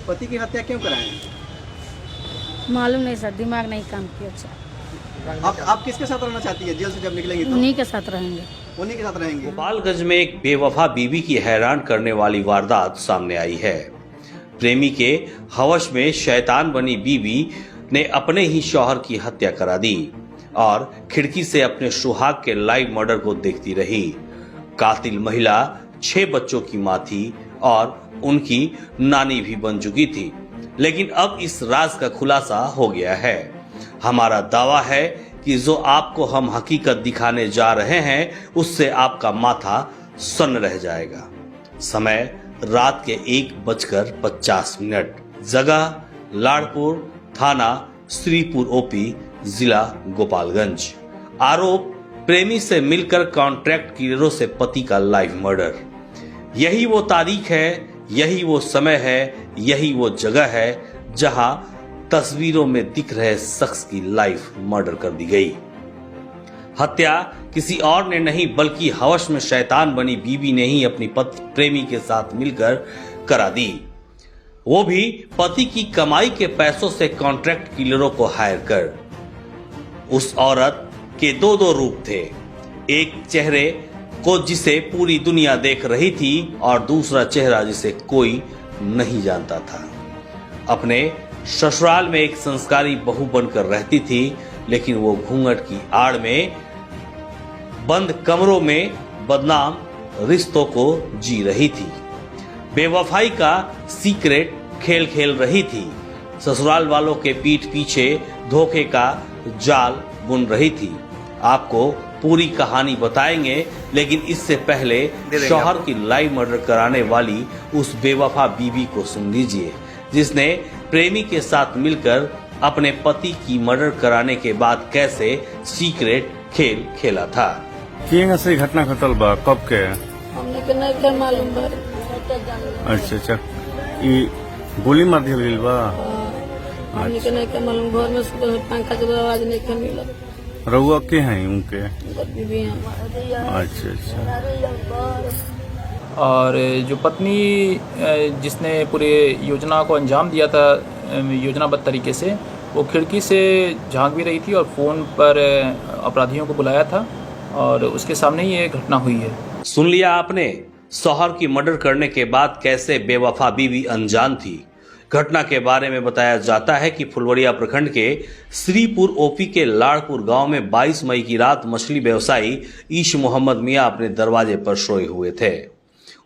पति की हत्या क्यों कराएं? मालूम नहीं सर, दिमाग नहीं काम किया। अच्छा, आप किसके साथ रहना चाहती है जेल से जब निकलेंगी तो? उन्हीं के साथ रहेंगे। उन्हीं के साथ रहेंगे। गोपालगंज में एक बेवफा बीवी की हैरान करने वाली वारदात सामने आई है। प्रेमी के हवस में शैतान बनी बीवी ने अपने ही शौहर की हत्या करा दी और खिड़की से अपने सुहाग के लाइव मर्डर को देखती रही। कातिल महिला 6 बच्चों की मां थी और उनकी नानी भी बन चुकी थी, लेकिन अब इस राज का खुलासा हो गया है। हमारा दावा है कि जो आपको हम हकीकत दिखाने जा रहे हैं उससे आपका माथा सन्न रह जाएगा। समय रात के 1:50। जगह लाड़पुर, थाना श्रीपुर ओपी, जिला गोपालगंज। आरोप प्रेमी से मिलकर कॉन्ट्रैक्ट किलरों से पति का लाइव मर्डर। यही वो तारीख है, यही वो समय है, यही वो जगह है जहां तस्वीरों में दिख रहे शख्स की लाइव मर्डर कर दी गई। हत्या किसी और ने नहीं बल्कि हवस में शैतान बनी बीवी ने ही अपनी प्रेमी के साथ मिलकर करा दी, वो भी पति की कमाई के पैसों से कॉन्ट्रैक्ट किलरों को हायर कर। उस औरत के दो रूप थे, एक चेहरे को जिसे पूरी दुनिया देख रही थी और दूसरा चेहरा जिसे कोई नहीं जानता था। अपने ससुराल में एक संस्कारी बहू बनकर रहती थी, लेकिन वो घूंघट की आड़ में बंद कमरों में बदनाम रिश्तों को जी रही थी। बेवफाई का सीक्रेट खेल खेल रही थी। ससुराल वालों के पीठ पीछे धोखे का जाल बुन रही थी। आपको पूरी कहानी बताएंगे, लेकिन इससे पहले शौहर की लाइव मर्डर कराने वाली उस बेवफा बीवी को सुन लीजिए, जिसने प्रेमी के साथ मिलकर अपने पति की मर्डर कराने के बाद कैसे सीक्रेट खेल खेला था। से घटना घटल बा कब के? हमने के नहीं के मालूम बा। अच्छा, ई गोली मार दिया गइल बा? हमने के नहीं के मालूम। घर में सुबह पंखा के आवाज नहीं के मिला। रउआ के हैं उनके? अच्छा। और जो पत्नी जिसने पूरे योजना को अंजाम दिया था योजनाबद्ध तरीके से, वो खिड़की से झांक भी रही थी और फ़ोन पर अपराधियों को बुलाया था और उसके सामने ही ये घटना हुई है। सुन लिया आपने, शौहर की मर्डर करने के बाद कैसे बेवफा बीवी अनजान थी। घटना के बारे में बताया जाता है कि फुलवरिया प्रखंड के श्रीपुर ओपी के लाड़पुर गांव में 22 मई की रात मछली व्यवसायी ईश मोहम्मद मियां अपने दरवाजे पर सोए हुए थे।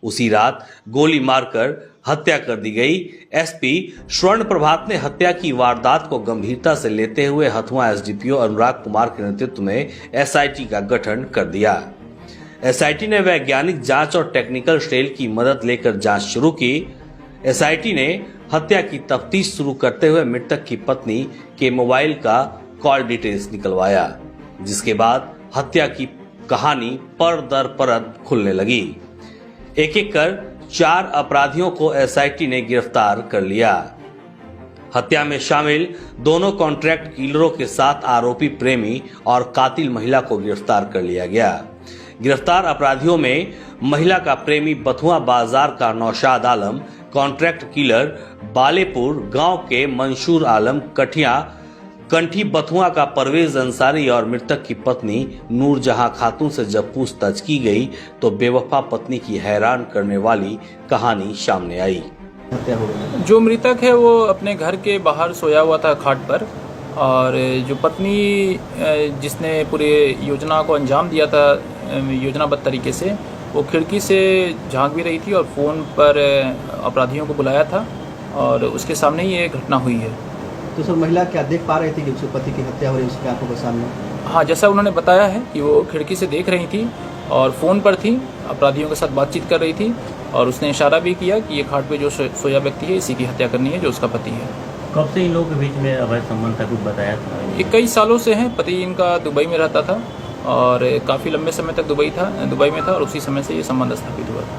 उसी रात गोली मारकर हत्या कर दी गई। एसपी स्वर्ण प्रभात ने हत्या की वारदात को गंभीरता से लेते हुए हथुआ एसडीपीओ अनुराग कुमार के नेतृत्व में एसआईटी का गठन कर दिया। एसआईटी ने वैज्ञानिक जांच और टेक्निकल सेल की मदद लेकर जांच शुरू की। एसआईटी ने हत्या की तफ्तीश शुरू करते हुए मृतक की पत्नी के मोबाइल का कॉल डिटेल्स निकलवाया, जिसके बाद हत्या की कहानी पर दर परत खुलने लगी। एक एक कर 4 अपराधियों को एसआईटी ने गिरफ्तार कर लिया। हत्या में शामिल दोनों कॉन्ट्रैक्ट किलरों के साथ आरोपी प्रेमी और कातिल महिला को गिरफ्तार कर लिया गया। गिरफ्तार अपराधियों में महिला का प्रेमी बथुआ बाजार का नौशाद आलम, कॉन्ट्रैक्ट किलर बालेपुर गांव के मंसूर आलम, कंठी बथुआ का परवेज अंसारी और मृतक की पत्नी नूरजहां खातून से जब पूछताछ की गई तो बेवफा पत्नी की हैरान करने वाली कहानी सामने आई। जो मृतक है वो अपने घर के बाहर सोया हुआ था खाट पर, और जो पत्नी जिसने पूरे योजना को अंजाम दिया था योजनाबद्ध तरीके से, वो खिड़की से झांक भी रही थी और फ़ोन पर अपराधियों को बुलाया था और उसके सामने ही ये घटना हुई है। तो सर महिला क्या देख पा रही थी कि उसके पति की हत्या हो रही है उसके आंखों के सामने? हाँ, जैसा उन्होंने बताया है कि वो खिड़की से देख रही थी और फ़ोन पर थी, अपराधियों के साथ बातचीत कर रही थी और उसने इशारा भी किया कि ये खाट पे जो सोया व्यक्ति है इसी की हत्या करनी है, जो उसका पति है। कब से इन लोगों के बीच में अवैध संबंध था, कुछ बताया था? ये कई सालों से हैं। पति इनका दुबई में रहता था और काफ़ी लंबे समय तक दुबई में था और उसी समय से ये संबंध स्थापित हुआ था।